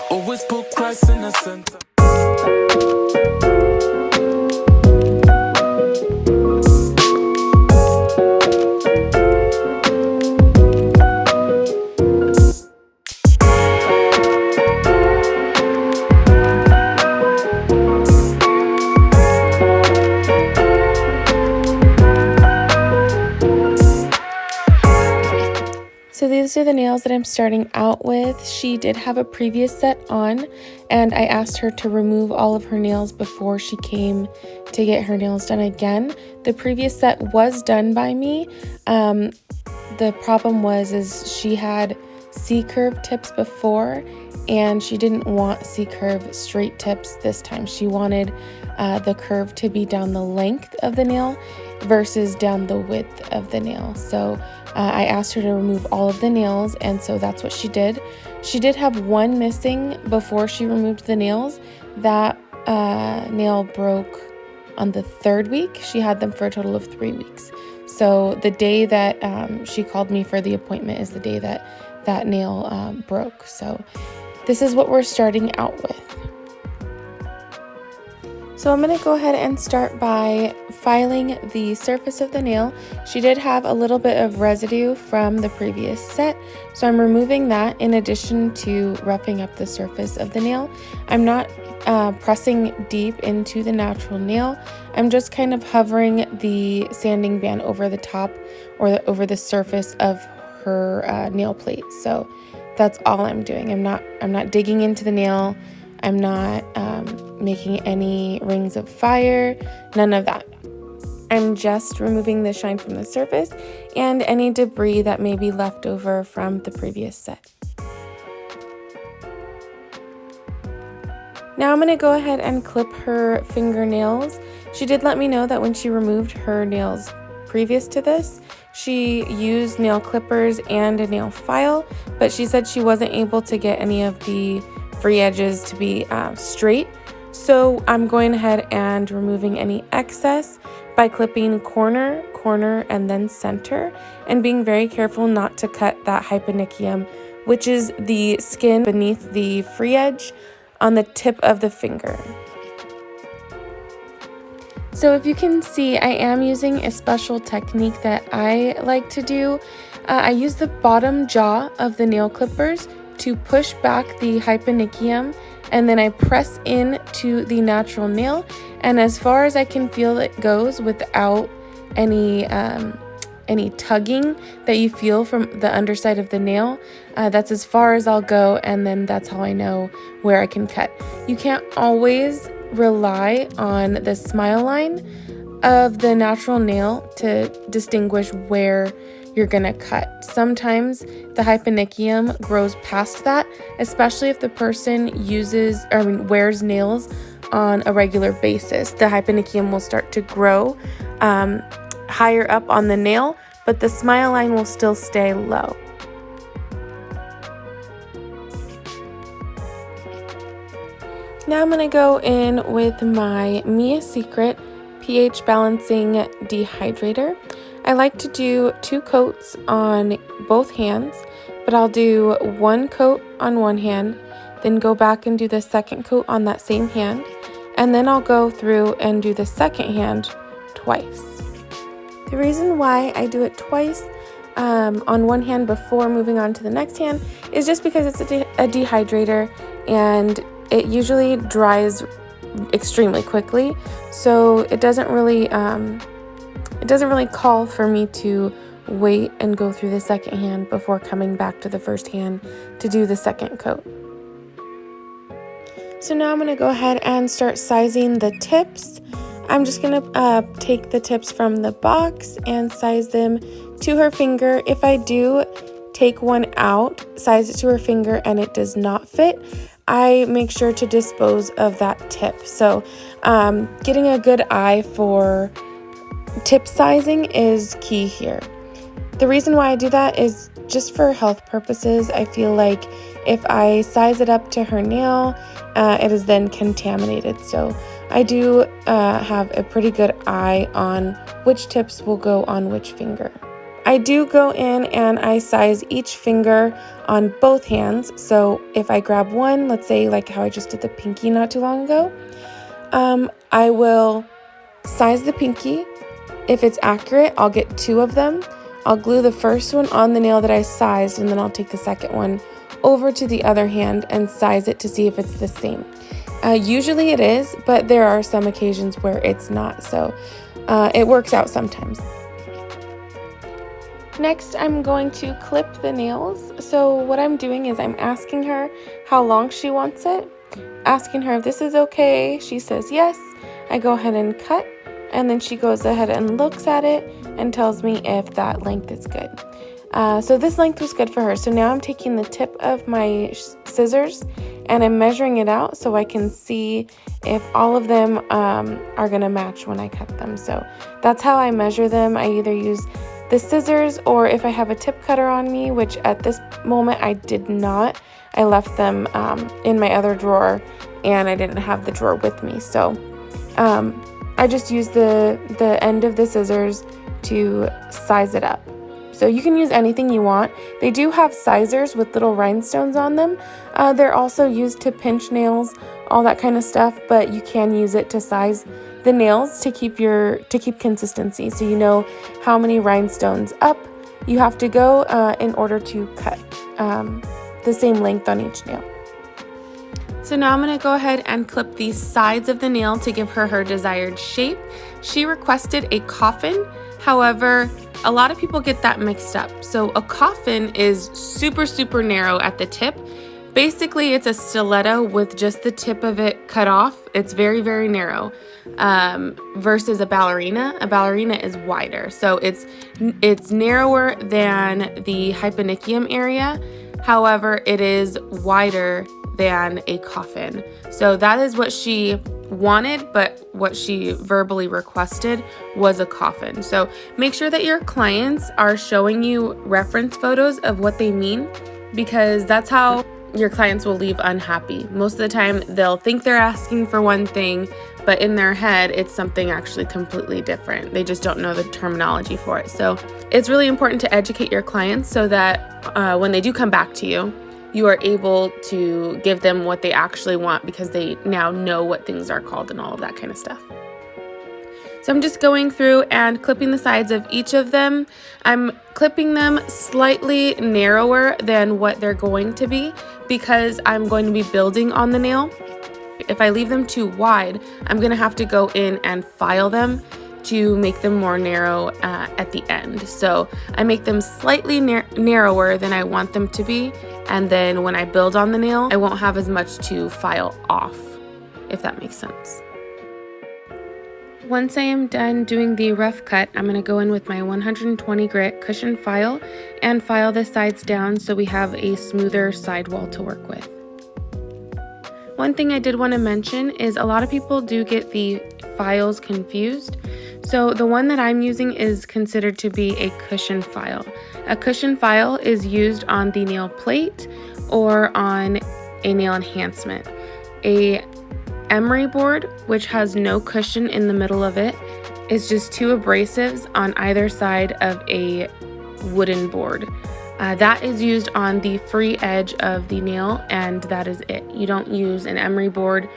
Always put Christ in the center. So these are the nails that I'm starting out with. She did have a previous set on, and I asked her to remove all of her nails before she came to get her nails done again. The previous set was done by me. The problem is she had C-curve tips before, and she didn't want C-curve straight tips this time. She wanted the curve to be down the length of the nail versus down the width of the nail. So I asked her to remove all of the nails, and so that's what she did. She did have one missing before she removed the nails. That nail broke on the 3rd week. She had them for a total of 3 weeks. So the day that she called me for the appointment is the day that that nail broke. So this is what we're starting out with. So I'm going to go ahead and start by filing the surface of the nail. She did have a little bit of residue from the previous set, so I'm removing that in addition to roughing up the surface of the nail. I'm not pressing deep into the natural nail. I'm just kind of hovering the sanding band over the top or over the surface of her nail plate. So that's all I'm doing. I'm not digging into the nail. I'm not making any rings of fire, none of that. I'm just removing the shine from the surface and any debris that may be left over from the previous set. Now I'm going to go ahead and clip her fingernails. She did let me know that when she removed her nails previous to this, she used nail clippers and a nail file, but she said she wasn't able to get any of the free edges to be straight. So I'm going ahead and removing any excess by clipping corner, and then center, and being very careful not to cut that hyponychium, which is the skin beneath the free edge on the tip of the finger. So if you can see, I am using a special technique that I like to do. I use the bottom jaw of the nail clippers to push back the hyponychium, and then I press in to the natural nail, and as far as I can feel it goes without any tugging that you feel from the underside of the nail. That's as far as I'll go, and then that's how I know where I can cut. You can't always rely on the smile line of the natural nail to distinguish where you're gonna cut. Sometimes the hyponychium grows past that, especially if the person wears nails on a regular basis. The hyponychium will start to grow higher up on the nail, but the smile line will still stay low. Now I'm going to go in with my Mia Secret pH balancing dehydrator. I like to do 2 coats on both hands, but I'll do 1 coat on one hand, then go back and do the second coat on that same hand, and then I'll go through and do the second hand twice. The reason why I do it twice on one hand before moving on to the next hand is just because it's a dehydrator and it usually dries extremely quickly, so it doesn't really call for me to wait and go through the second hand before coming back to the first hand to do the second coat. So now I'm going to go ahead and start sizing the tips. I'm just going to take the tips from the box and size them to her finger. If I do take one out, size it to her finger, and it does not fit, I make sure to dispose of that tip. So getting a good eye for tip sizing is key here. The reason why I do that is just for health purposes. I feel like if I size it up to her nail, it is then contaminated. So I do have a pretty good eye on which tips will go on which finger. I do go in and I size each finger on both hands. So if I grab one, let's say like how I just did the pinky not too long ago, I will size the pinky. If it's accurate, I'll get 2 of them. I'll glue the first one on the nail that I sized, and then I'll take the second one over to the other hand and size it to see if it's the same. Usually it is, but there are some occasions where it's not, so it works out sometimes. Next, I'm going to clip the nails. So what I'm doing is I'm asking her how long she wants it, asking her if this is okay. She says yes. I go ahead and cut, and then she goes ahead and looks at it and tells me if that length is good. So this length was good for her. So now I'm taking the tip of my scissors and I'm measuring it out so I can see if all of them are gonna match when I cut them. So that's how I measure them. I either use the scissors, or if I have a tip cutter on me, which at this moment I did not. I left them in my other drawer and I didn't have the drawer with me. So I just use the end of the scissors to size it up. So you can use anything you want. They do have sizers with little rhinestones on them. They're also used to pinch nails, all that kind of stuff, but you can use it to size the nails to keep consistency. So you know how many rhinestones up you have to go in order to cut the same length on each nail. So now I'm going to go ahead and clip the sides of the nail to give her her desired shape. She requested a coffin. However, a lot of people get that mixed up. So a coffin is super, super narrow at the tip. Basically, it's a stiletto with just the tip of it cut off. It's very, very narrow versus a ballerina. A ballerina is wider. So it's narrower than the hyponychium area. However, it is wider than a coffin. So that is what she wanted, but what she verbally requested was a coffin. So make sure that your clients are showing you reference photos of what they mean, because that's how your clients will leave unhappy. Most of the time they'll think they're asking for one thing, but in their head it's something actually completely different. They just don't know the terminology for it. So it's really important to educate your clients so that when they do come back to you, you are able to give them what they actually want, because they now know what things are called and all of that kind of stuff. So I'm just going through and clipping the sides of each of them. I'm clipping them slightly narrower than what they're going to be because I'm going to be building on the nail. If I leave them too wide, I'm going to have to go in and file them to make them more narrow at the end. So I make them slightly narrower than I want them to be, and then when I build on the nail, I won't have as much to file off, if that makes sense. Once I am done doing the rough cut, I'm going to go in with my 120 grit cushion file and file the sides down so we have a smoother sidewall to work with. One thing I did want to mention is a lot of people do get the files confused. So the one that I'm using is considered to be a cushion file. A cushion file is used on the nail plate or on a nail enhancement. A emery board, which has no cushion in the middle of it, is just 2 abrasives on either side of a wooden board. That is used on the free edge of the nail, and that is it. You don't use an emery board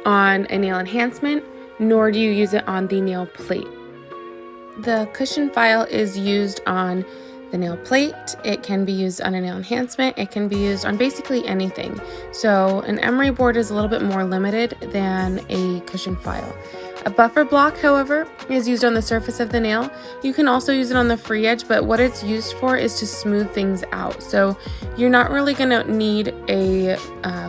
on a nail enhancement, nor do you use it on the nail plate. The cushion file is used on the nail plate. It can be used on a nail enhancement. It can be used on basically anything. So an emery board is a little bit more limited than a cushion file. A buffer block, however, is used on the surface of the nail. You can also use it on the free edge, but what it's used for is to smooth things out. So you're not really going to need a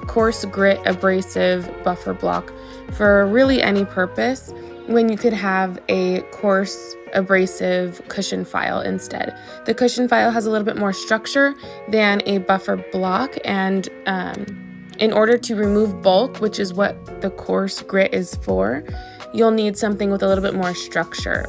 coarse grit abrasive buffer block for really any purpose, when you could have a coarse abrasive cushion file instead. The cushion file has a little bit more structure than a buffer block, and in order to remove bulk, which is what the coarse grit is for, you'll need something with a little bit more structure.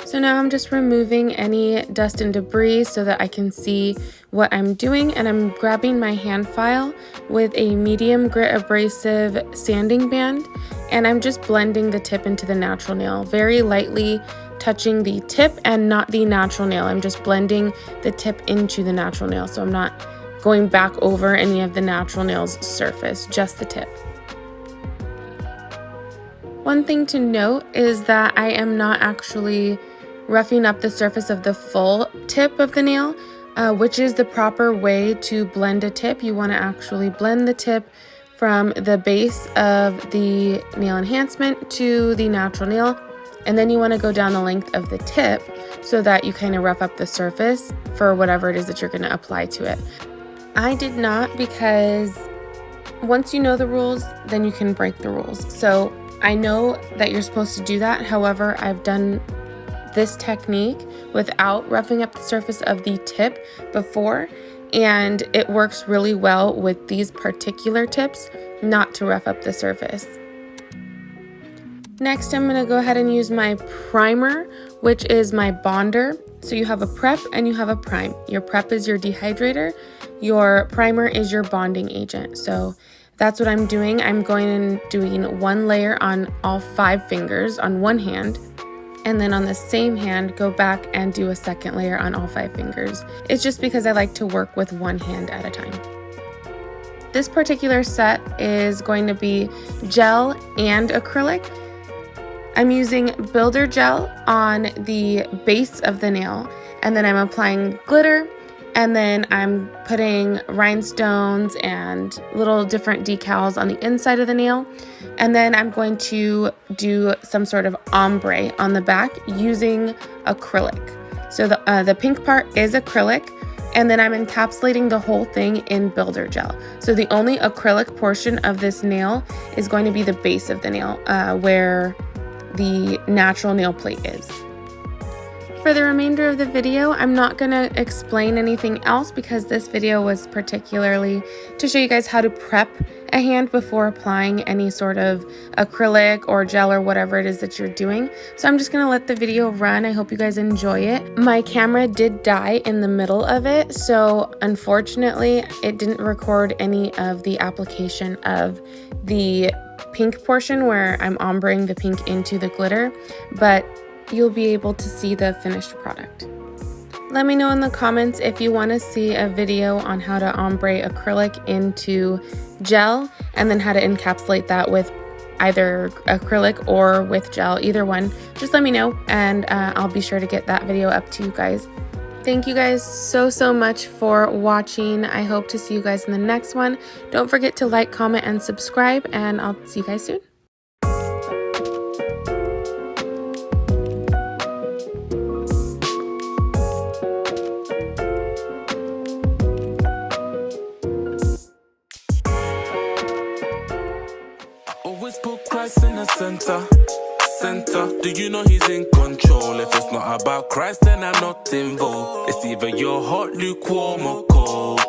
So now I'm just removing any dust and debris so that I can see what I'm doing, and I'm grabbing my hand file with a medium grit abrasive sanding band, and I'm just blending the tip into the natural nail, very lightly touching the tip and not the natural nail. I'm just blending the tip into the natural nail, so I'm not going back over any of the natural nail's surface, just the tip. One thing to note is that I am not actually roughing up the surface of the full tip of the nail, which is the proper way to blend a tip. You want to actually blend the tip from the base of the nail enhancement to the natural nail, and then you want to go down the length of the tip so that you kind of rough up the surface for whatever it is that you're going to apply to it. I did not, because once you know the rules, then you can break the rules. So I know that you're supposed to do that. However, I've done this technique without roughing up the surface of the tip before, and it works really well with these particular tips, not to rough up the surface. Next, I'm going to go ahead and use my primer, which is my bonder. So you have a prep and you have a prime. Your prep is your dehydrator. Your primer is your bonding agent. So that's what I'm doing. I'm going and doing one layer on all 5 fingers on one hand, and then on the same hand, go back and do a second layer on all 5 fingers. It's just because I like to work with one hand at a time. This particular set is going to be gel and acrylic. I'm using builder gel on the base of the nail, and then I'm applying glitter, and then I'm putting rhinestones and little different decals on the inside of the nail. And then I'm going to do some sort of ombre on the back using acrylic. So the pink part is acrylic, and then I'm encapsulating the whole thing in builder gel. So the only acrylic portion of this nail is going to be the base of the nail, where the natural nail plate is. For the remainder of the video, I'm not going to explain anything else because this video was particularly to show you guys how to prep a hand before applying any sort of acrylic or gel or whatever it is that you're doing. So I'm just going to let the video run. I hope you guys enjoy it. My camera did die in the middle of it, so unfortunately it didn't record any of the application of the pink portion where I'm ombreing the pink into the glitter, but you'll be able to see the finished product. Let me know in the comments if you want to see a video on how to ombre acrylic into gel, and then how to encapsulate that with either acrylic or with gel, either one. Just let me know, and I'll be sure to get that video up to you guys. Thank you guys so much for watching. I hope to see you guys in the next one. Don't forget to like, comment, and subscribe, and I'll see you guys soon. Always put Christ in the center. Do you know he's in control? If it's not about Christ, then I'm not involved. It's either you're hot, lukewarm, or cold.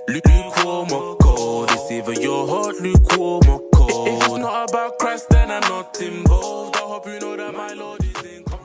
Lukewarm or cold. It's either you're hot, lukewarm, or cold. If it's not about Christ, then I'm not involved. I hope you know that my Lord is in control.